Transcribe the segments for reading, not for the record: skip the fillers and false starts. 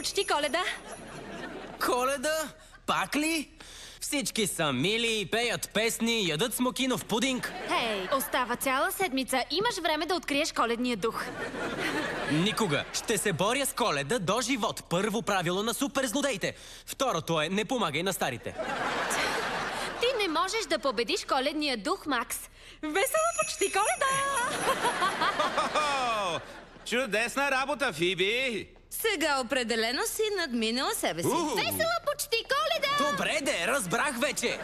почти Коледа. Коледа? Пак ли? Всички са мили, пеят песни, ядат смокинов пудинг. Хей, остава цяла седмица. Имаш време да откриеш коледния дух. Никога. Ще се боря с Коледа до живот. Първо правило на суперзлодеите. Второто е: не помагай на старите. Ти не можеш да победиш коледния дух, Макс. Весела почти Коледа! Чудесна работа, Фиби! Сега определено си надминала себе си. Весела почти Коледа! Добре де, разбрах вече.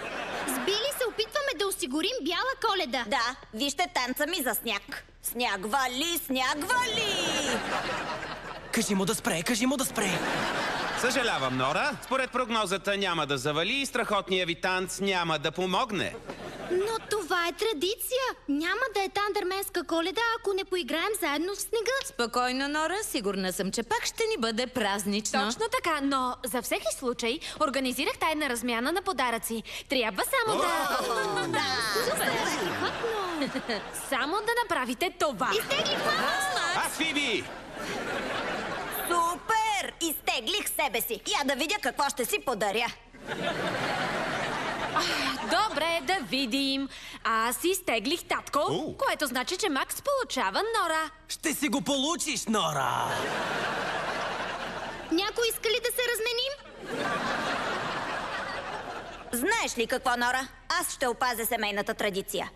С Били се опитваме да осигурим бяла Коледа. Да, вижте танца ми за сняг. Сняг вали, сняг вали! Кажи му да спре, кажи му да спре. Съжалявам, Нора. Според прогнозата няма да завали и страхотният ви танц няма да помогне. Но това е традиция. Няма да е тандърменска Коледа, ако не поиграем заедно в снега. Спокойно, Нора. Сигурна съм, че пак ще ни бъде празнично. Точно така, но за всеки случай организирах тайна размяна на подаръци. Трябва само да... Само да направите това. Аз, Фиби! Супер! Изтеглих себе си. Я да видя какво ще си подаря. Добре, да видим. Аз изтеглих татко, което значи, че Макс получава Нора. Ще си го получиш, Нора. Някой иска ли да се разменим? Знаеш ли какво, Нора? Аз ще опазя семейната традиция.